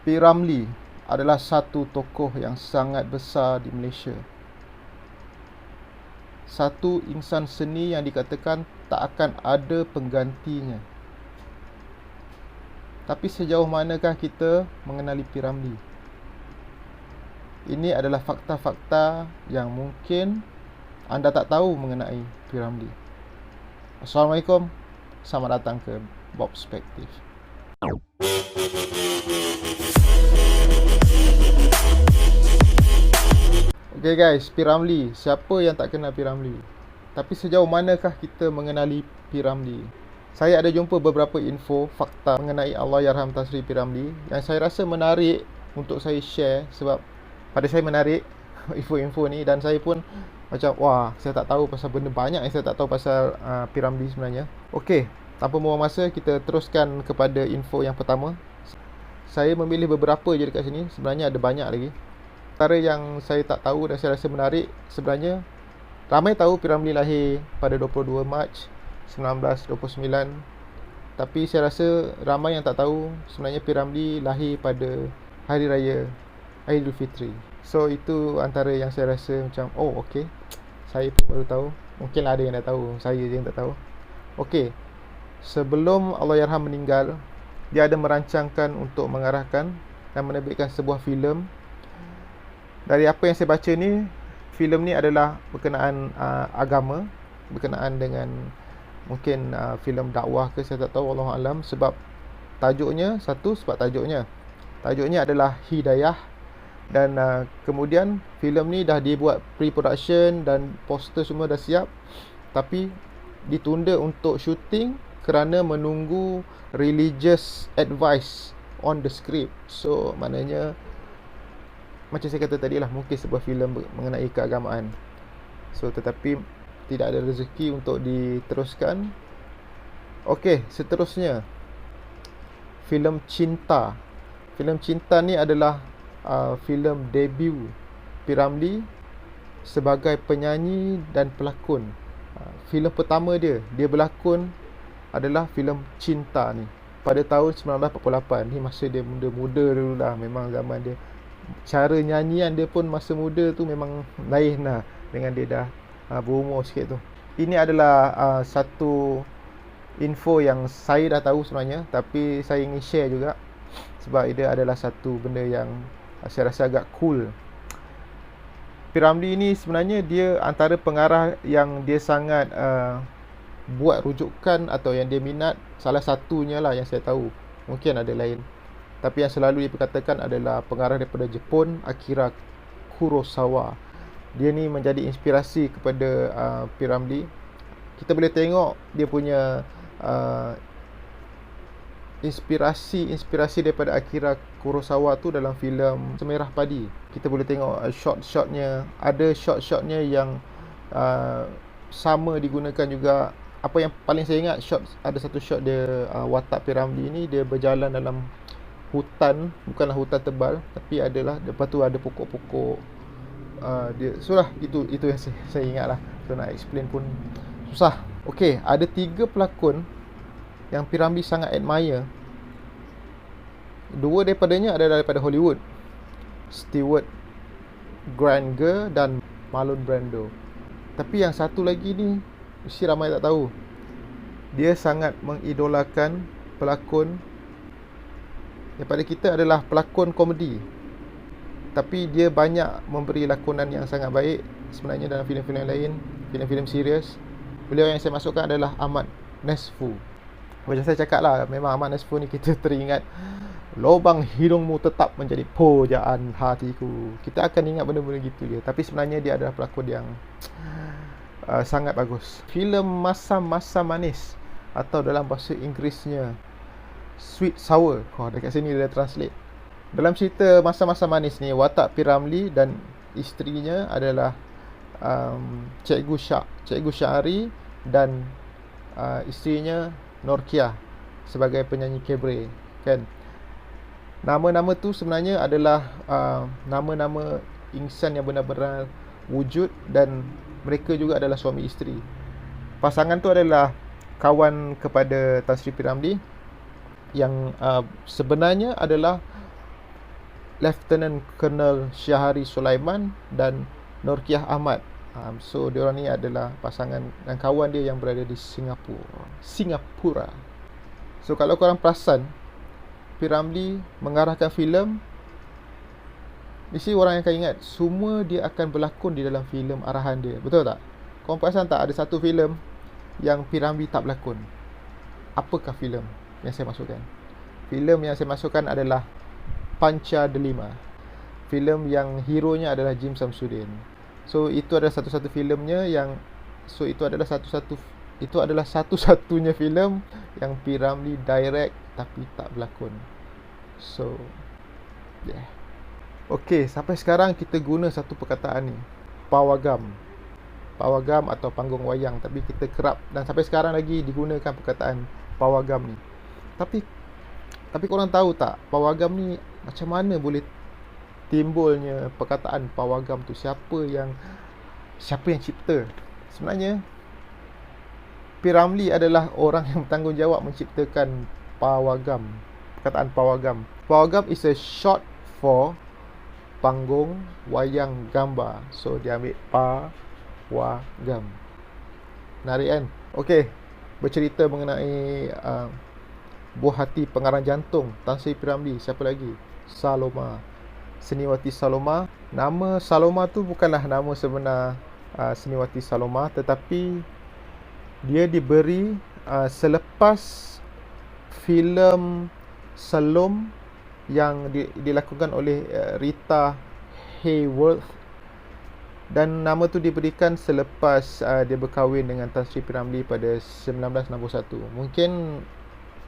P. Ramlee adalah satu tokoh yang sangat besar di Malaysia. Satu insan seni yang dikatakan tak akan ada penggantinya. Tapi sejauh manakah kita mengenali P. Ramlee? Ini adalah fakta-fakta yang mungkin anda tak tahu mengenai P. Ramlee. Assalamualaikum. Selamat datang ke Bob Perspective. Okay guys, P. Ramlee. Siapa yang tak kenal P. Ramlee? Tapi sejauh manakah kita mengenali P. Ramlee? Saya ada jumpa beberapa info, fakta mengenai Allahyarham Tan Sri P. Ramlee yang saya rasa menarik untuk saya share, sebab pada saya menarik info-info ni, dan saya pun macam wah, saya tak tahu pasal benda banyak yang saya tak tahu pasal P. Ramlee sebenarnya. Okey, tanpa membuang masa, kita teruskan kepada info yang pertama. Saya memilih beberapa je dekat sini, sebenarnya ada banyak lagi. Antara yang saya tak tahu dan saya rasa menarik, sebenarnya ramai tahu P. Ramlee lahir pada 22 Mac 1929. Tapi saya rasa ramai yang tak tahu sebenarnya P. Ramlee lahir pada Hari Raya Aidilfitri. So itu antara yang saya rasa macam oh okey, saya pun baru tahu. Mungkin ada yang dah tahu, saya je yang tak tahu. Okey, sebelum Allahyarham meninggal, dia ada merancangkan untuk mengarahkan dan menerbitkan sebuah filem. Dari apa yang saya baca ni, filem ni adalah berkenaan agama, berkenaan dengan mungkin filem dakwah ke, saya tak tahu, wallahu alam. Sebab tajuknya, tajuknya adalah Hidayah. Dan kemudian filem ni dah dibuat pre-production dan poster semua dah siap, tapi ditunda untuk syuting kerana menunggu religious advice on the script. So maknanya macam saya kata tadi lah, mungkin sebuah filem mengenai keagamaan. So tetapi tidak ada rezeki untuk diteruskan. Okey, seterusnya filem Cinta. Filem Cinta ni adalah filem debut P. Ramlee sebagai penyanyi dan pelakon. Filem pertama dia berlakon adalah filem Cinta ni pada tahun 1948. Ni masa dia muda-muda dulu lah, memang zaman dia. Cara nyanyian dia pun masa muda tu memang lain lah dengan dia dah berumur sikit tu. Ini adalah satu info yang saya dah tahu sebenarnya, tapi saya ingin share juga sebab dia adalah satu benda yang saya rasa agak cool. P. Ramlee ni sebenarnya dia antara pengarah yang dia sangat buat rujukan atau yang dia minat. Salah satunya lah yang saya tahu, mungkin ada lain, tapi yang selalu dia perkatakan adalah pengarah daripada Jepun, Akira Kurosawa. Dia ni menjadi inspirasi kepada P. Ramlee. Kita boleh tengok dia punya inspirasi daripada Akira Kurosawa tu dalam filem Semerah Padi. Kita boleh tengok shot-shotnya. Ada shot-shotnya yang sama digunakan juga. Apa yang paling saya ingat, ada satu shot dia watak P. Ramlee ni, dia berjalan dalam hutan, bukanlah hutan tebal, tapi adalah, lepas tu ada pokok-pokok. Dia sudah itu yang saya ingat lah. So nak explain pun susah. Okey, ada 3 pelakon yang P. Ramlee sangat admire. 2 daripadanya adalah daripada Hollywood, Stewart Granger dan Marlon Brando. Tapi yang satu lagi ni mesti ramai tak tahu. Dia sangat mengidolakan pelakon daripada kita adalah pelakon komedi, tapi dia banyak memberi lakonan yang sangat baik sebenarnya dalam filem-filem lain, filem-filem serius. Beliau yang saya masukkan adalah Ahmad Nazfu. Macam saya cakap lah, memang Ahmad Nazfu ni kita teringat lubang hidungmu tetap menjadi pujaan hatiku. Kita akan ingat benda-benda gitu dia. Tapi sebenarnya dia adalah pelakon yang sangat bagus. Filem Masa-Masa Manis, atau dalam bahasa Inggerisnya Sweet Sour. Dekat sini dia dah translate. Dalam cerita Masa-Masa Manis ni, watak P. Ramlee dan isterinya adalah Cikgu Syahari dan isterinya Norkia sebagai penyanyi cabaret, kan. Nama-nama tu sebenarnya adalah nama-nama insan yang benar-benar wujud, dan mereka juga adalah suami isteri. Pasangan tu adalah kawan kepada Tan Sri P. Ramlee yang sebenarnya adalah Lieutenant Colonel Syahari Sulaiman dan Norkiah Ahmad. So diorang ni adalah pasangan dan kawan dia yang berada di Singapura. So kalau korang perasan, P. Ramlee mengarahkan filem, mesti orang yang akan ingat semua dia akan berlakon di dalam filem arahan dia. Betul tak? Korang perasan tak ada satu filem yang P. Ramlee tak berlakon? Apakah filem yang saya masukkan? Filem yang saya masukkan adalah Panca Delima. Filem yang hero-nya adalah Jim Samsudin. So itu adalah satu-satu filemnya yang itu adalah satu-satunya filem yang P. Ramlee direct tapi tak berlakon. So yeah. Okay, sampai sekarang kita guna satu perkataan ni, pawagam atau panggung wayang, tapi kita kerap dan sampai sekarang lagi digunakan perkataan pawagam ni. Tapi korang tahu tak, pawagam ni macam mana boleh timbulnya perkataan pawagam tu? Siapa yang cipta? Sebenarnya P. Ramlee adalah orang yang bertanggungjawab menciptakan pawagam. Perkataan pawagam. Pawagam is a short for panggung wayang gambar. So dia ambil pawagam. Menarik kan? Okey, bercerita mengenai buah hati pengarang jantung Tan Sri P. Ramlee. Siapa lagi? Saloma, Seniwati Saloma. Nama Saloma tu bukanlah nama sebenar Seniwati Saloma, tetapi dia diberi selepas filem Salom yang dilakukan oleh Rita Hayworth, dan nama tu diberikan selepas dia berkahwin dengan Tan Sri P. Ramlee pada 1961. Mungkin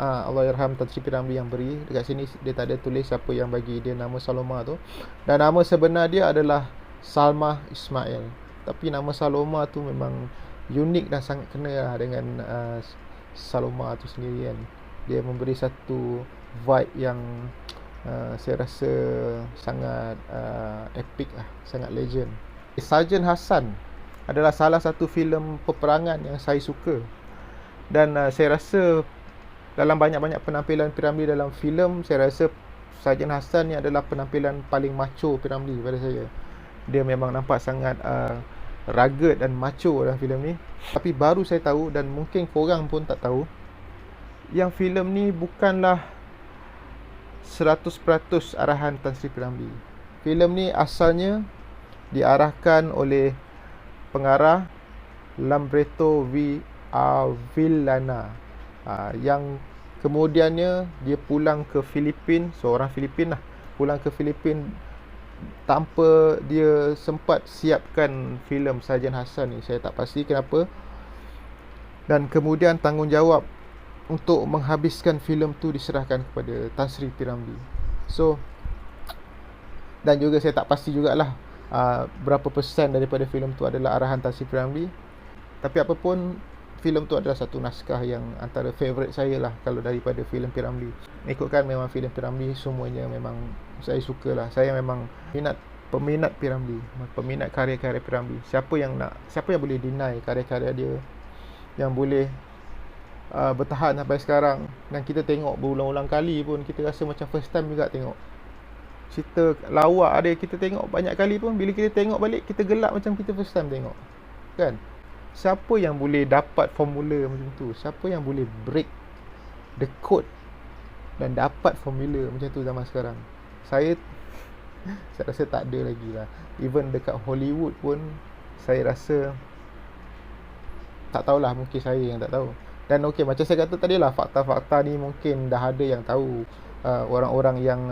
Allahyarham Tan Sri P. Ramlee yang beri. Dekat sini dia tak ada tulis siapa yang bagi dia nama Saloma tu. Dan nama sebenar dia adalah Salma Ismail. Tapi nama Saloma tu memang unik dan sangat kena lah dengan Saloma tu sendiri kan. Dia memberi satu vibe yang saya rasa sangat epic lah, sangat legend. Sarjan Hassan adalah salah satu filem peperangan yang saya suka. Dan saya rasa dalam banyak-banyak penampilan P. Ramlee dalam filem, saya rasa Sarjan Hassan ni adalah penampilan paling macho P. Ramlee pada saya. Dia memang nampak sangat rugged dan macho dalam filem ni. Tapi baru saya tahu, dan mungkin korang pun tak tahu, yang filem ni bukanlah 100% arahan Tan Sri P. Ramlee. Filem ni asalnya diarahkan oleh pengarah Lamberto V. Avellana, yang kemudiannya dia pulang ke Filipin, seorang Filipin lah, pulang ke Filipin tanpa dia sempat siapkan filem Sarjan Hassan ni. Saya tak pasti kenapa. Dan kemudian tanggungjawab untuk menghabiskan filem tu diserahkan kepada Tan Sri P. Ramlee. So, dan juga saya tak pasti jugalah berapa persen daripada filem tu adalah arahan Tan Sri P. Ramlee. Tapi apapun, filem tu adalah satu naskah yang antara favourite saya lah kalau daripada filem P. Ramlee. Ikutkan memang filem P. Ramlee semuanya memang saya suka lah. Saya memang peminat P. Ramlee, peminat karya-karya P. Ramlee. Siapa yang boleh deny karya-karya dia yang boleh bertahan sampai sekarang, dan kita tengok berulang-ulang kali pun kita rasa macam first time juga tengok. Cerita lawak ada kita tengok banyak kali pun, bila kita tengok balik kita gelak macam kita first time tengok, kan? Siapa yang boleh dapat formula macam tu? Siapa yang boleh break the code dan dapat formula macam tu zaman sekarang? Saya rasa tak ada lagi lah. Even dekat Hollywood pun saya rasa tak tahulah, mungkin saya yang tak tahu. Dan okey, macam saya kata tadi lah, fakta-fakta ni mungkin dah ada yang tahu. Orang-orang yang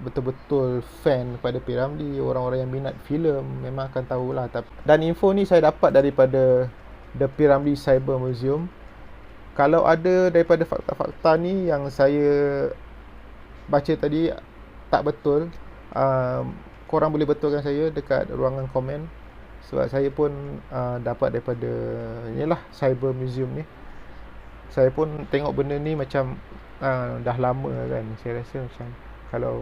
betul-betul fan kepada P. Ramlee, orang-orang yang minat filem memang akan tahulah. Dan info ni saya dapat daripada The P. Ramlee Cyber Museum. Kalau ada daripada fakta-fakta ni yang saya baca tadi tak betul, korang boleh betulkan saya dekat ruangan komen. Sebab saya pun dapat daripada inilah Cyber Museum ni. Saya pun tengok benda ni macam dah lama kan. Saya rasa macam kalau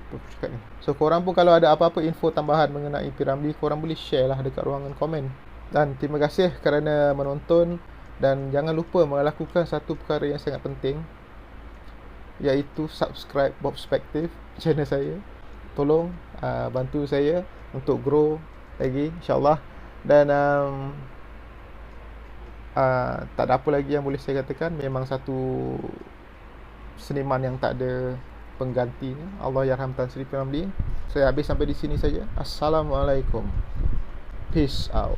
apa cakap ni. So korang pun kalau ada apa-apa info tambahan mengenai P. Ramlee, korang boleh share lah dekat ruangan komen. Dan terima kasih kerana menonton. Dan jangan lupa melakukan satu perkara yang sangat penting. iaitu subscribe Bob Perspective channel saya. Tolong bantu saya untuk grow lagi, insyaAllah. Dan tak ada apa lagi yang boleh saya katakan. Memang satu seniman yang tak ada penggantinya. Allahyarham Tan Sri P. Ramlee. Saya habis sampai di sini saja. Assalamualaikum. Peace out.